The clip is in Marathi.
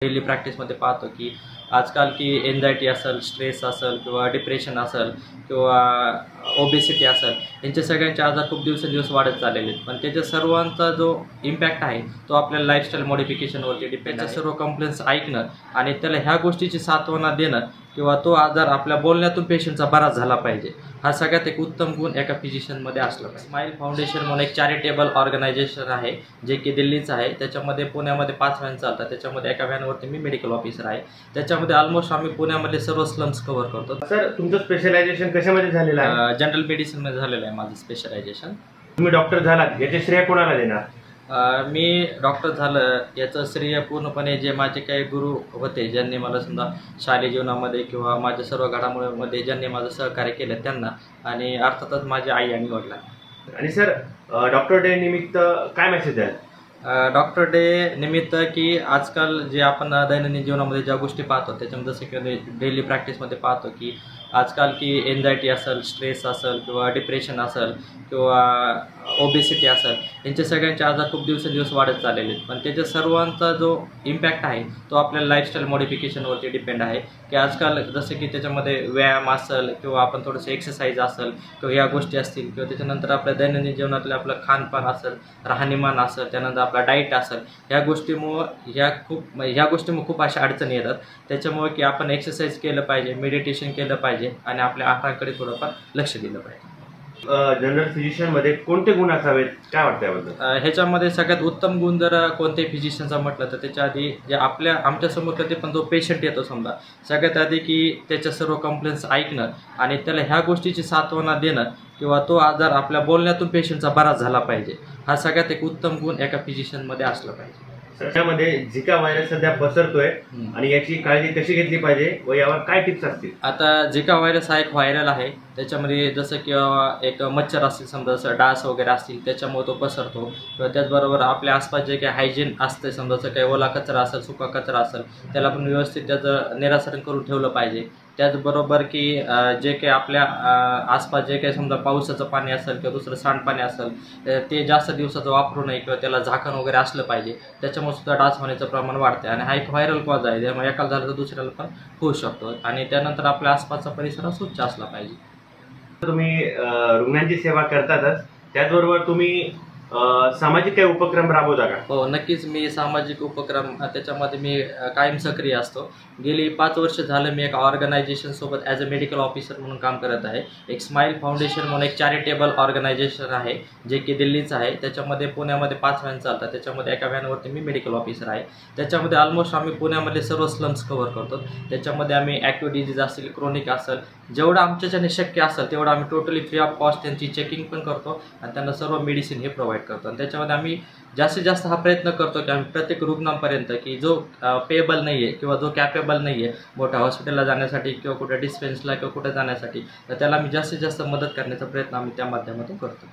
डेली प्रॅक्टिसमध्ये पाहतो की आजकाल की एन्झायटी असेल, स्ट्रेस असेल किंवा डिप्रेशन असेल किंवा ओबेसिटी असेल, यांचे सगळ्यांचे आजार खूप दिवसेंदिवस वाढत चाललेले आहेत. पण त्याच्या सर्वांचा जो इम्पॅक्ट आहे तो आपल्या लाईफस्टाईल मॉडिफिकेशनवरती डिपेंड आहे. सर्व कंप्लेंट्स ऐकणं आणि त्याला ह्या गोष्टीची सांत्वना देणं किंवा तो आजार आपल्या बोलण्यातून पेशंटचा बरा झाला पाहिजे, हा सगळ्यात एक उत्तम गुण एका फिजिशियनमध्ये असला पाहिजे. स्माईल फाउंडेशन म्हणून एक चॅरिटेबल ऑर्गनायझेशन आहे, जे की दिल्लीचं आहे. त्याच्यामध्ये पुण्यामध्ये 5 व्हॅन चालतात. त्याच्यामध्ये एका व्हॅनवरती मी मेडिकल ऑफिसर आहे. त्याच्यामध्ये ऑलमोस्ट आम्ही पुण्यामधले सर्व स्लम्स कव्हर करतो. सर, तुमचं स्पेशलायझेशन कशामध्ये झालेलं आहे? जनरल मेडिसिनमध्ये झालेलं आहे माझं स्पेशलायझेशन. तुम्ही डॉक्टर झालात, याचे श्रेय कोणाला देणार? मी डॉक्टर झालं याचं श्रेय पूर्णपणे जे माझे काही गुरु होते, ज्यांनी मला समजा शालेय जीवनामध्ये किंवा माझ्या सर्व घडामोडीमध्ये ज्यांनी माझं सहकार्य केलं त्यांना, आणि अर्थातच माझी आई आणि वडिलांना. आणि सर, डॉक्टर डे निमित्त काय मेसेज द्याल? डॉक्टर डे निमित्त की आजकाल जे आपण दैनंदिन जीवनामध्ये ज्या गोष्टी पाहतो त्याच्यामध्ये जसं की डेली प्रॅक्टिसमध्ये पाहतो की आजकाल की एन्झायटी असेल, स्ट्रेस असेल किंवा डिप्रेशन असेल किंवा ओबेसिटी असेल, यांचे सगळ्यांचे आजार खूप दिवसेंदिवस वाढत चाललेले आहेत. पण त्याच्या सर्वांचा जो इम्पॅक्ट आहे तो आपल्या लाईफस्टाईल मॉडिफिकेशनवरती डिपेंड आहे. की आजकाल जसं की त्याच्यामध्ये व्यायाम असेल किंवा आपण थोडंसं एक्सरसाइज असेल किंवा या गोष्टी असतील किंवा त्याच्यानंतर आपल्या दैनंदिन जीवनातलं आपलं खानपान असेल, राहणीमान असेल, त्यानंतर आपला डाईट असेल, ह्या गोष्टीमुळे खूप अशा अडचणी येतात. त्याच्यामुळे की आपण एक्सरसाइज केलं पाहिजे, मेडिटेशन केलं पाहिजे आणि आपल्या आहाराकडे थोडंफार लक्ष दिलं पाहिजे. जनरल फिजिशियनमध्ये कोणते गुण असावेत, काय वाटतं याबद्दल? ह्याच्यामध्ये सगळ्यात उत्तम गुण जर कोणत्याही फिजिशियनचा म्हटलं तर त्याच्या आधी जे आमच्यासमोर कधी पण जो पेशंट येतो समजा, सगळ्यात आधी की त्याच्या सर्व कंप्लेंट्स ऐकणं आणि त्याला ह्या गोष्टीची सांत्वना देणं किंवा तो आजार आपल्या बोलण्यातून पेशंटचा बरा झाला पाहिजे, हा सगळ्यात एक उत्तम गुण एका फिजिशियनमध्ये असला पाहिजे. त्याच्यामध्ये झिका व्हायरस सध्या पसरतोय आणि याची काळजी कशी घेतली पाहिजे व यावर काय टिप्स असतील? आता झिका व्हायरस हा एक व्हायरल आहे. त्याच्यामध्ये जसं की एक मच्छर असतील, समजा जसं डास वगैरे असतील, त्याच्यामुळे तो पसरतो. किंवा त्याचबरोबर आपल्या आसपास जे काही हायजीन असते, समजा जसं काही ओला कचरा असेल, सुका कचरा असेल, त्याला आपण व्यवस्थित त्याचं निराकरण करून ठेवलं पाहिजे. त्याचबरोबर की जे काही आपल्या आसपास जे काही समजा पावसाचं पाणी असेल किंवा दुसरं सांडपाणी असेल, ते जास्त दिवसाचं वापरू नये किंवा त्याला झाकण वगैरे असलं पाहिजे. त्याच्यामुळे सुद्धा डास होण्याचं प्रमाण वाढते आणि हा एक व्हायरल कॉज आहे, त्यामुळे एकाला झालं तर दुसऱ्याला पण होऊ शकतो. आणि त्यानंतर आपल्या आसपासचा परिसर स्वच्छ असला पाहिजे. तुम्ही रुग्णांची सेवा करतातच, त्याचबरोबर तुम्ही सामाजिक काही उपक्रम राबवता का? हो, नक्कीच. मी सामाजिक उपक्रम त्याच्यामध्ये मी कायम सक्रिय असतो. गेली 5 वर्ष झालं मी एका ऑर्गनायझेशनसोबत ॲज अ मेडिकल ऑफिसर म्हणून काम करत आहे. एक स्माईल फाउंडेशन म्हणून एक चॅरिटेबल ऑर्गनायझेशन आहे, जे की दिल्लीचं आहे. त्याच्यामध्ये पुण्यामध्ये 5 व्हॅन चालतात. त्याच्यामध्ये एका व्हॅनवरती मी मेडिकल ऑफिसर आहे. त्याच्यामध्ये ऑलमोस्ट आम्ही पुण्यामधले सर्व स्लम्स कव्हर करतो. त्याच्यामध्ये आम्ही ॲक्टिव्ह डिजीज असेल, क्रोनिक असेल, जेवढं आमच्याच्याने शक्य असेल तेवढं आम्ही टोटली फ्री ऑफ कॉस्ट त्यांची चेकिंग पण करतो आणि त्यांना सर्व मेडिसिन हे प्रोव्हाइड करतो. आणि त्याच्यामध्ये आम्ही जास्तीत जास्त हा प्रयत्न करतो की आम्ही प्रत्येक रुग्णांपर्यंत की जो पेएबल नाही आहे किंवा जो कॅपेबल नाही आहे मोठ्या हॉस्पिटलला जाण्यासाठी किंवा कुठे डिस्पेन्सला किंवा कुठे जाण्यासाठी, तर त्याला आम्ही जास्तीत जास्त मदत करण्याचा प्रयत्न आम्ही त्या माध्यमातून करतो.